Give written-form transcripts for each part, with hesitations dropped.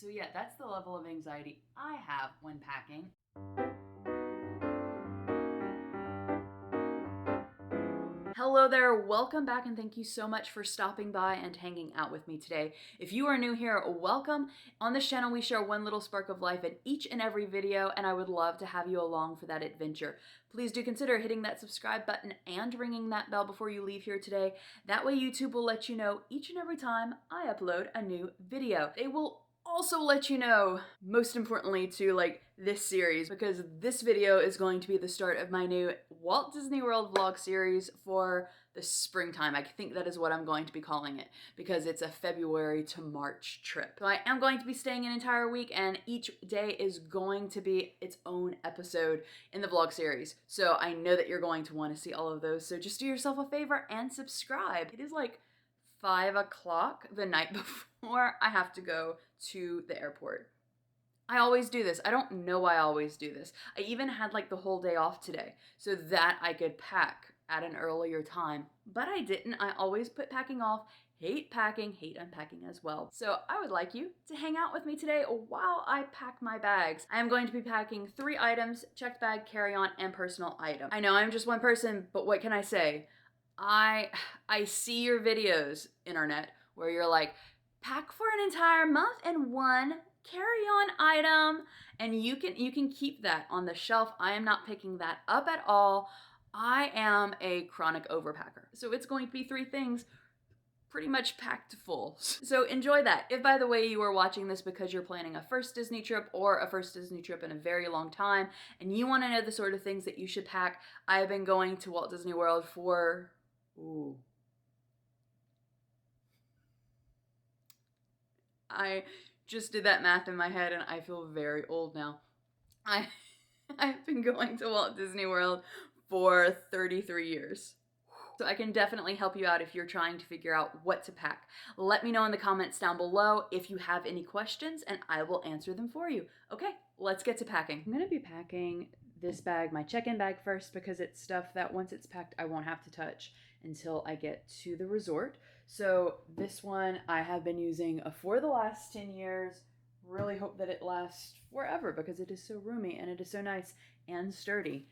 So yeah, that's the level of anxiety I have when packing. Hello there, welcome back, and thank you so much for stopping by and hanging out with me today. If you are new here, welcome. On this channel, we share one little spark of life in each and every video, and I would love to have you along for that adventure. Please do consider hitting that subscribe button and ringing that bell before you leave here today. That way YouTube will let you know each and every time I upload a new video. They will also let you know, most importantly, to like this series, because this video is going to be the start of my new Walt Disney World vlog series for the springtime. I think that is what I'm going to be calling it, because it's a February to March trip. So I am going to be staying an entire week, and each day is going to be its own episode in the vlog series. So I know that you're going to want to see all of those. So just do yourself a favor and subscribe. It is like 5 o'clock the night before I have to go to the airport. I always do this. I don't know why I always do this. I even had like the whole day off today so that I could pack at an earlier time, but I didn't. I always put packing off. Hate packing, hate unpacking as well. So I would like you to hang out with me today while I pack my bags. I am going to be packing 3 items: checked bag, carry-on, and personal item. I know I'm just one person, but what can I say? I see your videos, internet, where you're like, pack for an entire month and 1 carry-on item, and you can keep that on the shelf. I am not picking that up at all. I am a chronic overpacker. So it's going to be 3 things pretty much packed full. So enjoy that. If, by the way, you are watching this because you're planning a first Disney trip or a first Disney trip in a very long time, and you want to know the sort of things that you should pack, I have been going to Walt Disney World for I just did that math in my head and I feel very old now. I've been going to Walt Disney World for 33 years. So I can definitely help you out if you're trying to figure out what to pack. Let me know in the comments down below if you have any questions and I will answer them for you. Okay, let's get to packing. I'm gonna be packing this bag, my check-in bag, first, because it's stuff that once it's packed I won't have to touch until I get to the resort. So this one I have been using for the last 10 years. Really hope that it lasts forever because it is so roomy and it is so nice and sturdy.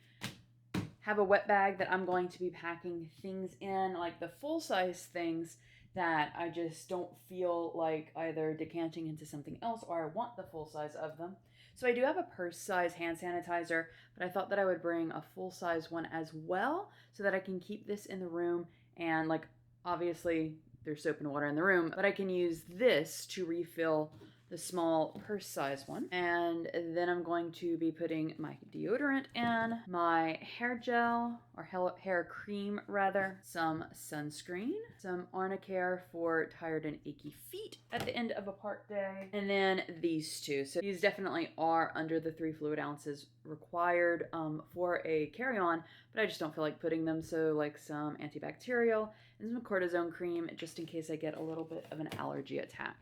Have a wet bag that I'm going to be packing things in, like the full-size things that I just don't feel like either decanting into something else or I want the full size of them. So I do have a purse-size hand sanitizer, but I thought that I would bring a full-size one as well so that I can keep this in the room, and like obviously there's soap and water in the room, but I can use this to refill the small purse size one. And then I'm going to be putting my deodorant in, my hair gel, or hair cream rather, some sunscreen, some Arnicare for tired and achy feet at the end of a park day, and then these 2. So these definitely are under the 3 fluid ounces required for a carry-on, but I just don't feel like putting them. So like some antibacterial and some cortisone cream just in case I get a little bit of an allergy attack.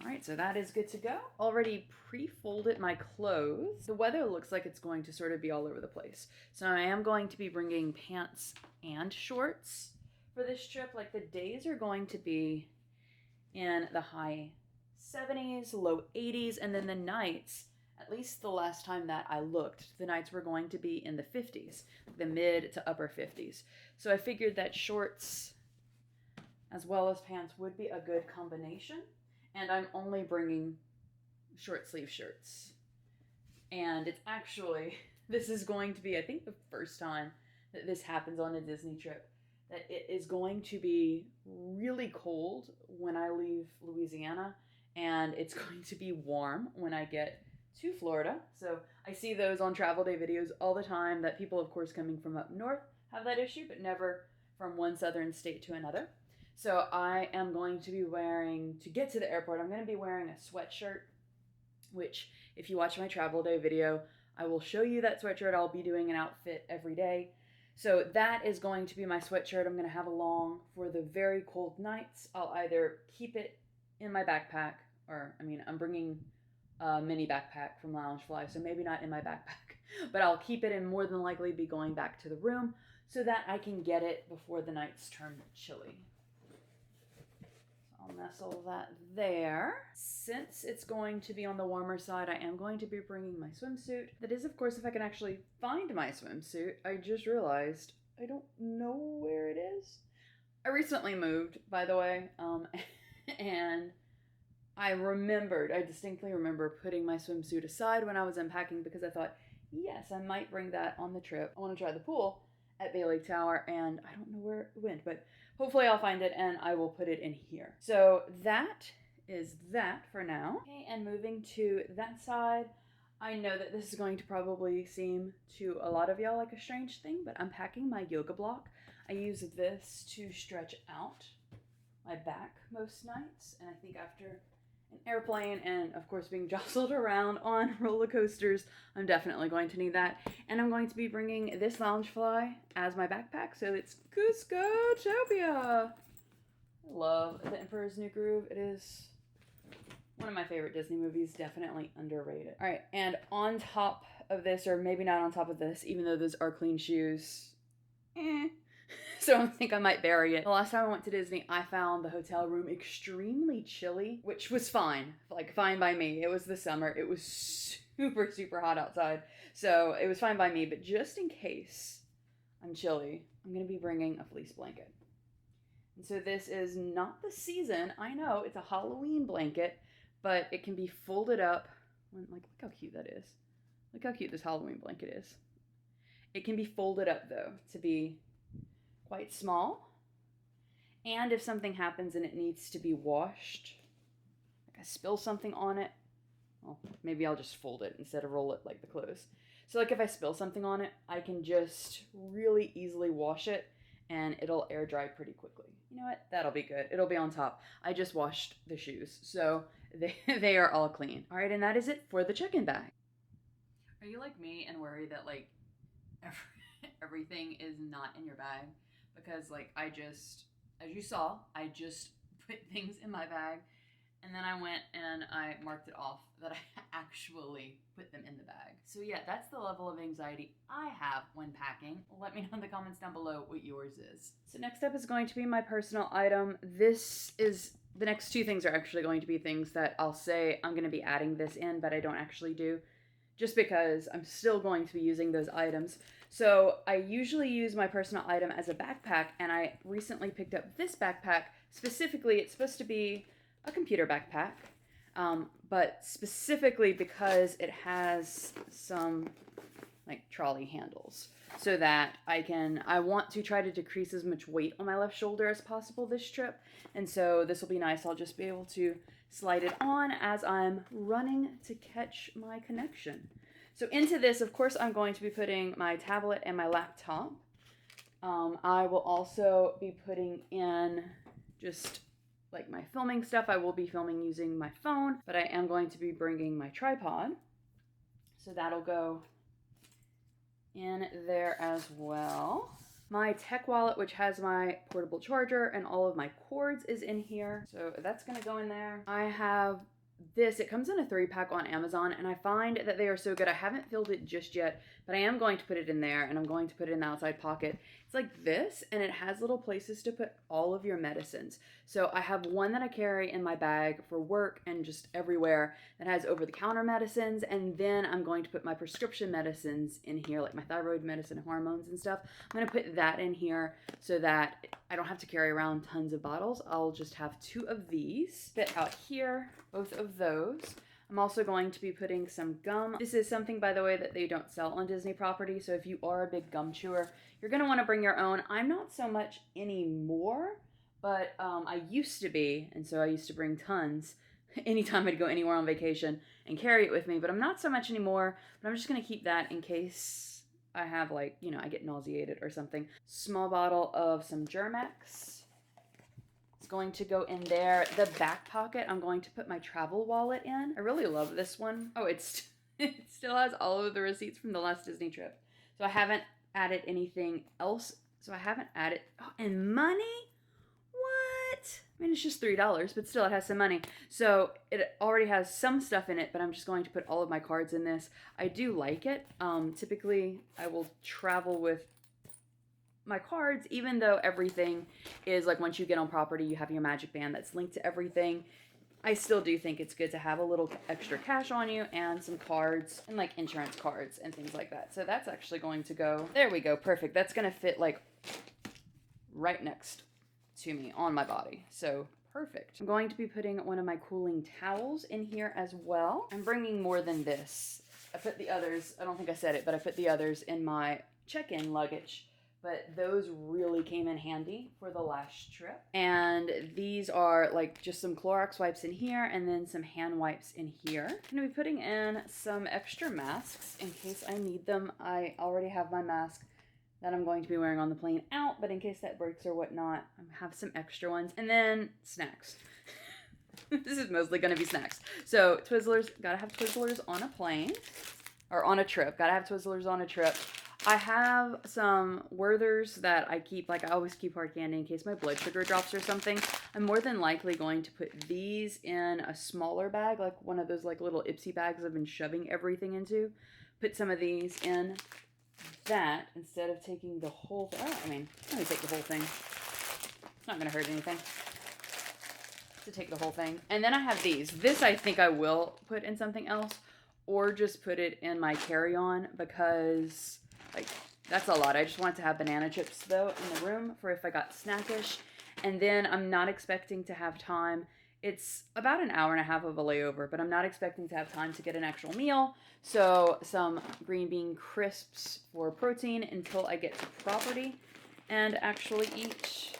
All right, so that is good to go. Already pre-folded my clothes. The weather looks like it's going to sort of be all over the place. So I am going to be bringing pants and shorts for this trip. Like the days are going to be in the high 70s, low 80s, and then the nights, at least the last time that I looked, the nights were going to be in the 50s, the mid to upper 50s. So I figured that shorts as well as pants would be a good combination. And I'm only bringing short sleeve shirts. And it's actually, this is going to be, I think, the first time that this happens on a Disney trip, that it is going to be really cold when I leave Louisiana, and it's going to be warm when I get to Florida. So I see those on travel day videos all the time, that people, of course, coming from up north have that issue, but never from one southern state to another. So I am going to be wearing, to get to the airport, I'm going to be wearing a sweatshirt, which if you watch my travel day video, I will show you that sweatshirt. I'll be doing an outfit every day. So that is going to be my sweatshirt I'm going to have along for the very cold nights. I'll either keep it in my backpack, or, I mean, I'm bringing a mini backpack from Loungefly, so maybe not in my backpack, but I'll keep it and more than likely be going back to the room so that I can get it before the nights turn chilly. I'll nestle that there. Since it's going to be on the warmer side, I am going to be bringing my swimsuit. That is, of course, if I can actually find my swimsuit. I just realized I don't know where it is. I recently moved, by the way, and I distinctly remember putting my swimsuit aside when I was unpacking because I thought, yes, I might bring that on the trip. I want to try the pool at Bay Lake Tower, and I don't know where it went, but hopefully I'll find it and I will put it in here. So that is that for now. Okay, and moving to that side, I know that this is going to probably seem to a lot of y'all like a strange thing, but I'm packing my yoga block. I use this to stretch out my back most nights, and I think after an airplane and of course being jostled around on roller coasters, I'm definitely going to need that. And I'm going to be bringing this Loungefly as my backpack, so it's Cusco-topia. I love The Emperor's New Groove. It is one of my favorite Disney movies, definitely underrated. All right, and on top of this, or maybe not on top of this, even though those are clean shoes, so I think I might bury it. The last time I went to Disney, I found the hotel room extremely chilly, which was fine. Like, fine by me. It was the summer. It was super, super hot outside. So it was fine by me, but just in case I'm chilly, I'm going to be bringing a fleece blanket. And so this is not the season. I know, it's a Halloween blanket, but it can be folded up. Like, look how cute that is. Look how cute this Halloween blanket is. It can be folded up, though, to be quite small, and if something happens and it needs to be washed, like I spill something on it, well, maybe I'll just fold it instead of roll it like the clothes. So like if I spill something on it, I can just really easily wash it and it'll air dry pretty quickly. You know what? That'll be good. It'll be on top. I just washed the shoes, so they are all clean. All right, and that is it for the check-in bag. Are you like me and worry that like everything is not in your bag? Because like I just, as you saw, I just put things in my bag and then I went and I marked it off that I actually put them in the bag. So yeah, that's the level of anxiety I have when packing. Let me know in the comments down below what yours is. So next up is going to be my personal item. The next two things are actually going to be things that I'll say I'm going to be adding this in, but I don't actually do, just because I'm still going to be using those items. So I usually use my personal item as a backpack, and I recently picked up this backpack. Specifically, it's supposed to be a computer backpack, but specifically because it has some like trolley handles so that I want to try to decrease as much weight on my left shoulder as possible this trip. And so this will be nice. I'll just be able to slide it on as I'm running to catch my connection. So into this, of course, I'm going to be putting my tablet and my laptop. I will also be putting in just like my filming stuff. I will be filming using my phone, but I am going to be bringing my tripod. So that'll go in there as well. My tech wallet, which has my portable charger and all of my cords, is in here. So that's gonna go in there. I have this, it comes in a 3-pack on Amazon, and I find that they are so good. I haven't filled it just yet, but I am going to put it in there, and I'm going to put it in the outside pocket. It's like this, and it has little places to put all of your medicines. So I have one that I carry in my bag for work and just everywhere that has over-the-counter medicines, and then I'm going to put my prescription medicines in here, like my thyroid medicine, hormones and stuff. I'm going to put that in here so that I don't have to carry around tons of bottles. I'll just have 2 of these fit out here, both of those. I'm also going to be putting some gum. This is something, by the way, that they don't sell on Disney property, so if you are a big gum chewer, you're going to want to bring your own. I'm not so much anymore, but I used to be, and so I used to bring tons anytime I'd go anywhere on vacation and carry it with me, but I'm not so much anymore, but I'm just going to keep that in case I have, like, you know, I get nauseated or something. Small bottle of some Germ-X. It's going to go in there. The back pocket, I'm going to put my travel wallet in. I really love this one. Oh, it still has all of the receipts from the last Disney trip. So I haven't added anything else. So I haven't added, oh, and money? What? I mean, it's just $3, but still it has some money. So it already has some stuff in it, but I'm just going to put all of my cards in this. I do like it. Typically I will travel with my cards, even though everything is like once you get on property, you have your magic band that's linked to everything. I still do think it's good to have a little extra cash on you and some cards and like insurance cards and things like that. So that's actually going to go, there we go, perfect. That's going to fit like right next to me on my body. So perfect. I'm going to be putting one of my cooling towels in here as well. I'm bringing more than this. I put the others, I don't think I said it, but I put the others in my check-in luggage, but those really came in handy for the last trip. And these are like just some Clorox wipes in here and then some hand wipes in here. I'm gonna be putting in some extra masks in case I need them. I already have my mask that I'm going to be wearing on the plane out, but in case that breaks or whatnot, I have some extra ones. And then snacks. This is mostly gonna be snacks. So Twizzlers, gotta have Twizzlers on a plane, or on a trip. Gotta have Twizzlers on a trip. I have some Werthers that I keep, like I always keep hard candy in case my blood sugar drops or something. I'm more than likely going to put these in a smaller bag, like one of those like little Ipsy bags I've been shoving everything into. Put some of these in that instead of taking the whole thing. Oh, I mean, let me take the whole thing. It's not gonna hurt anything to take the whole thing. And then I have these. This I think I will put in something else or just put it in my carry-on because like that's a lot. I just want to have banana chips though in the room for if I got snackish. And then I'm not expecting to have time. It's about an hour and a half of a layover, but I'm not expecting to have time to get an actual meal. So some green bean crisps for protein until I get to property and actually eat.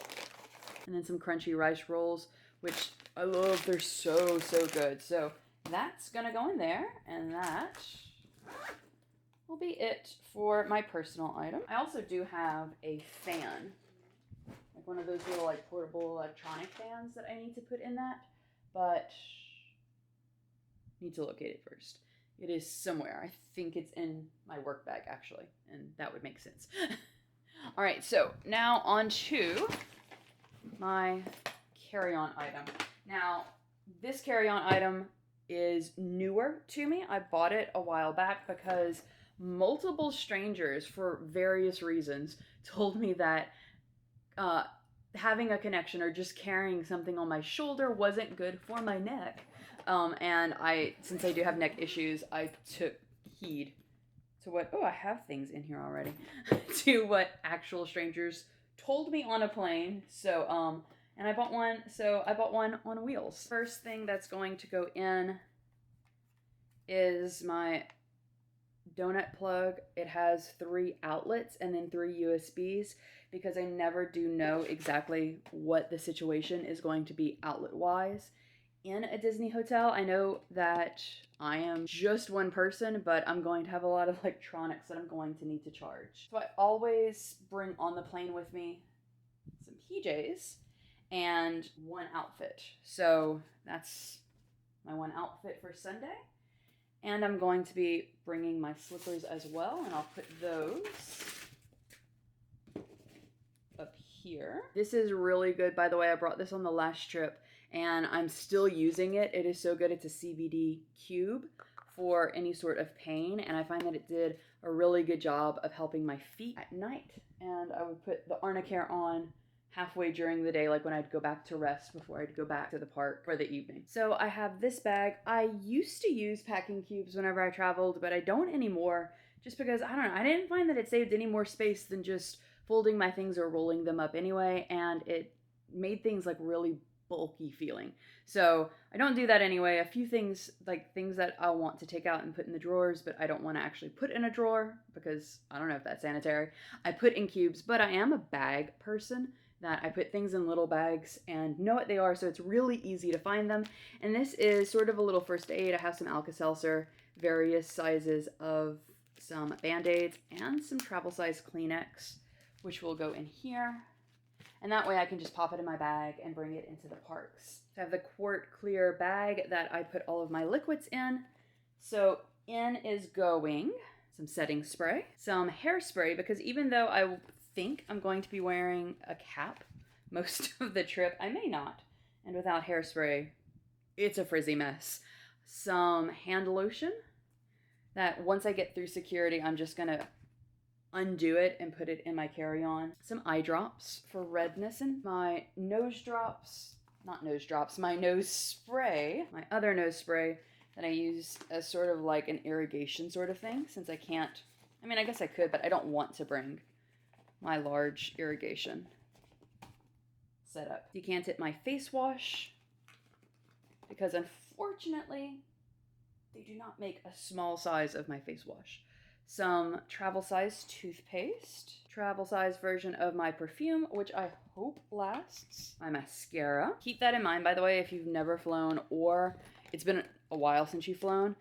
And then some crunchy rice rolls, which I love. They're so, so good. So that's gonna go in there, and that will be it for my personal item. I also do have a fan, like one of those little like portable electronic fans that I need to put in that, but need to locate it first. It is somewhere. I think it's in my work bag actually, and that would make sense. All right, so now on to my carry-on item. Now, this carry-on item is newer to me. I bought it a while back because multiple strangers, for various reasons, told me that having a connection or just carrying something on my shoulder wasn't good for my neck. And since I do have neck issues, I took heed to what, oh, I have things in here already, to what actual strangers told me on a plane. So, and I bought one, so I bought one on wheels. First thing that's going to go in is my donut plug. It has 3 outlets and then 3 USBs because I never do know exactly what the situation is going to be outlet-wise in a Disney hotel. I know that I am just one person, but I'm going to have a lot of electronics that I'm going to need to charge. So I always bring on the plane with me some PJs and one outfit. So that's my one outfit for Sunday. And I'm going to be bringing my slippers as well, and I'll put those up here. This is really good, by the way. I brought this on the last trip, and I'm still using it. It is so good. It's a CBD cube for any sort of pain, and I find that it did a really good job of helping my feet at night. And I would put the Arnicare on halfway during the day, like when I'd go back to rest before I'd go back to the park for the evening. So I have this bag. I used to use packing cubes whenever I traveled, but I don't anymore just because, I don't know, I didn't find that it saved any more space than just folding my things or rolling them up anyway, and it made things like really bulky feeling. So I don't do that anyway. A few things, like things that I want to take out and put in the drawers, but I don't want to actually put in a drawer because I don't know if that's sanitary. I put in cubes, but I am a bag person, that I put things in little bags and know what they are, so it's really easy to find them. And this is sort of a little first aid. I have some Alka-Seltzer, various sizes of some Band-Aids, and some travel size Kleenex, which will go in here. And that way I can just pop it in my bag and bring it into the parks. So I have the quart clear bag that I put all of my liquids in. So in is going some setting spray, some hairspray, because even though I think I'm going to be wearing a cap most of the trip, I may not. And without hairspray, it's a frizzy mess. Some hand lotion that once I get through security, I'm just gonna undo it and put it in my carry-on. Some eye drops for redness, and my nose drops, not nose drops, my nose spray, my other nose spray that I use as sort of like an irrigation sort of thing, since I can't, I mean, I guess I could, but I don't want to bring my large irrigation setup. Decant it my face wash, because unfortunately, they do not make a small size of my face wash. Some travel size toothpaste, travel size version of my perfume, which I hope lasts, my mascara. Keep that in mind, by the way, if you've never flown or it's been a while since you've flown.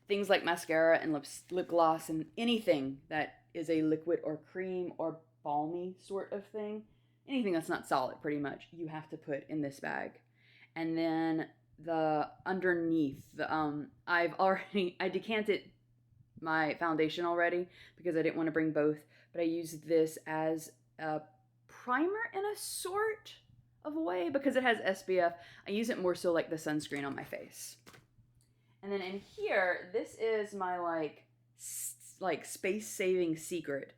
Things like mascara and lip gloss and anything that is a liquid or cream or balmy sort of thing, anything that's not solid pretty much, you have to put in this bag. And then the underneath, I decanted my foundation already because I didn't want to bring both, but I used this as a primer in a sort of a way because it has SPF. I use it more so like the sunscreen on my face. And then in here, this is my like space-saving secret.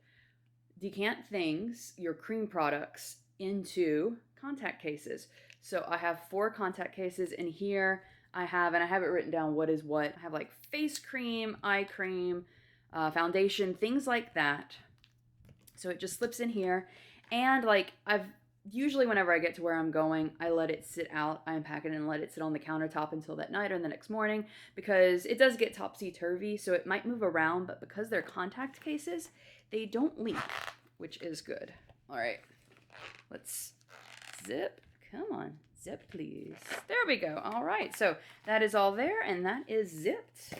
Decant things, your cream products, into contact cases. So I have 4 contact cases in here. I have it written down what is what. I have like face cream, eye cream, foundation, things like that. So it just slips in here. And like usually whenever I get to where I'm going, I let it sit out. I unpack it and let it sit on the countertop until that night or the next morning because it does get topsy-turvy, so it might move around, but because they're contact cases, they don't leak, which is good. All right, let's zip. Come on, zip please. There we go. All right, so that is all there and that is zipped.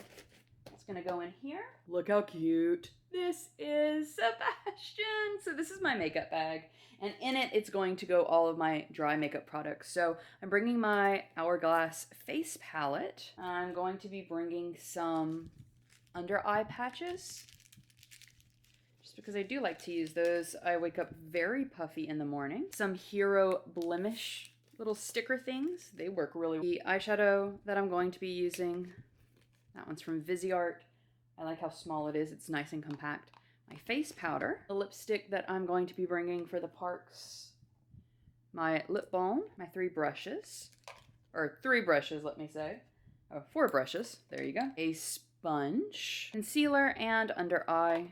It's gonna go in here. Look how cute. This is Sebastian. So this is my makeup bag. And in it, it's going to go all of my dry makeup products. So I'm bringing my Hourglass face palette. I'm going to be bringing some under eye patches, just because I do like to use those. I wake up very puffy in the morning. Some Hero blemish little sticker things. They work really well. The eyeshadow that I'm going to be using, that one's from Viseart. I like how small it is. It's nice and compact. My face powder, the lipstick that I'm going to be bringing for the parks, my lip balm, my 3 brushes, or 3 brushes, let me say. Oh, 4 brushes. There you go. A sponge, concealer, and under eye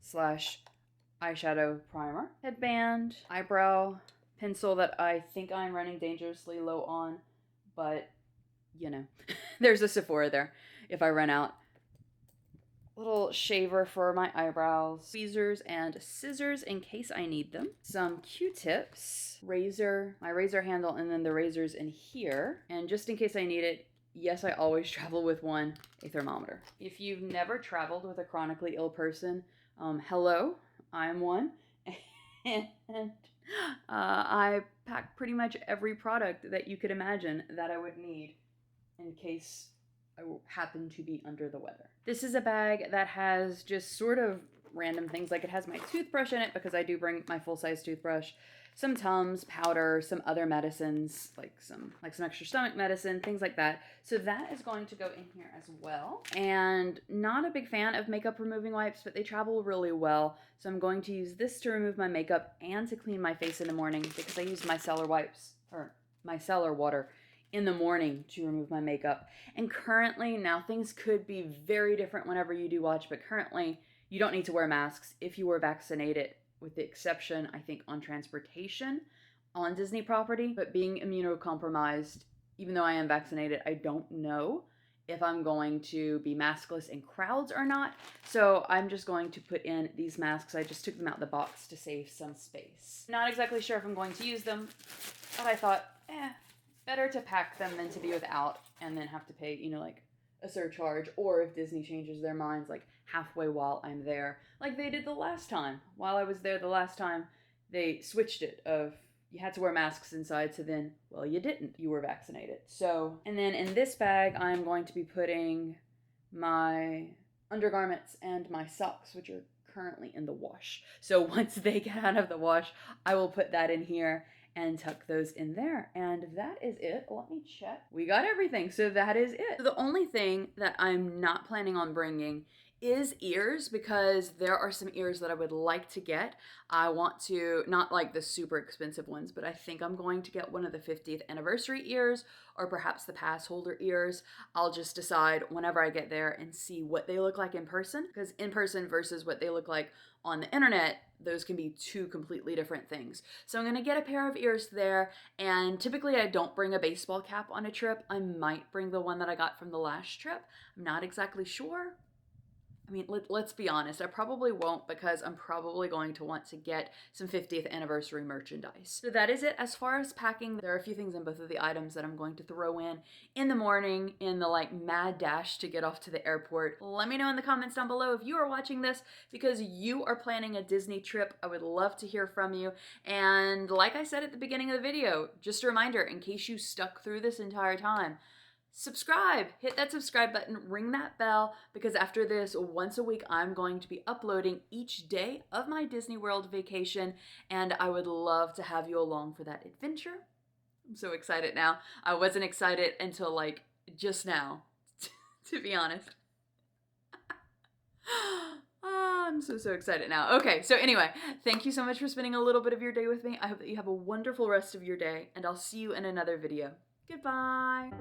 / eyeshadow primer, headband, eyebrow pencil that I think I'm running dangerously low on, but you know, there's a Sephora there if I run out. Little shaver for my eyebrows, tweezers and scissors in case I need them, some Q-tips, razor, my razor handle, and then the razors in here. And just in case I need it, yes, I always travel with one, a thermometer. If you've never traveled with a chronically ill person, hello, I'm one. And I pack pretty much every product that you could imagine that I would need in case I happen to be under the weather. This is a bag that has just sort of random things. Like it has my toothbrush in it because I do bring my full-size toothbrush, some Tums, powder, some other medicines, like some extra stomach medicine, things like that. So that is going to go in here as well. And not a big fan of makeup removing wipes, but they travel really well. So I'm going to use this to remove my makeup and to clean my face in the morning because I use micellar wipes, or micellar water, in the morning to remove my makeup. And currently, now things could be very different whenever you do watch, but currently you don't need to wear masks if you were vaccinated, with the exception, I think, on transportation on Disney property. But being immunocompromised, even though I am vaccinated, I don't know if I'm going to be maskless in crowds or not. So I'm just going to put in these masks. I just took them out of the box to save some space. Not exactly sure if I'm going to use them, but I thought, better to pack them than to be without and then have to pay, you know, like a surcharge, or if Disney changes their minds like halfway while I'm there, like they did the last time. While I was there the last time, they switched it of you had to wear masks inside, to then, well, you didn't. You were vaccinated. So, and then in this bag, I'm going to be putting my undergarments and my socks, which are currently in the wash. So once they get out of the wash, I will put that in here and tuck those in there. And that is it. Let me check. We got everything. So that is it. So the only thing that I'm not planning on bringing is ears, because there are some ears that I would like to get. I want to, not like the super expensive ones, but I think I'm going to get one of the 50th anniversary ears, or perhaps the pass holder ears. I'll just decide whenever I get there and see what they look like in person, because in person versus what they look like on the internet, those can be two completely different things. So I'm gonna get a pair of ears there, and typically I don't bring a baseball cap on a trip. I might bring the one that I got from the last trip. I'm not exactly sure. I mean, let's be honest, I probably won't, because I'm probably going to want to get some 50th anniversary merchandise. So that is it as far as packing. There are a few things in both of the items that I'm going to throw in the morning, in the like mad dash to get off to the airport. Let me know in the comments down below if you are watching this because you are planning a Disney trip. I would love to hear from you. And like I said at the beginning of the video, just a reminder, in case you stuck through this entire time, subscribe, hit that subscribe button, ring that bell, because after this, once a week, I'm going to be uploading each day of my Disney World vacation, and I would love to have you along for that adventure. I'm so excited now. I wasn't excited until like just now, to be honest. I'm so excited now. Okay, so anyway, thank you so much for spending a little bit of your day with me. I hope that you have a wonderful rest of your day, and I'll see you in another video. Goodbye.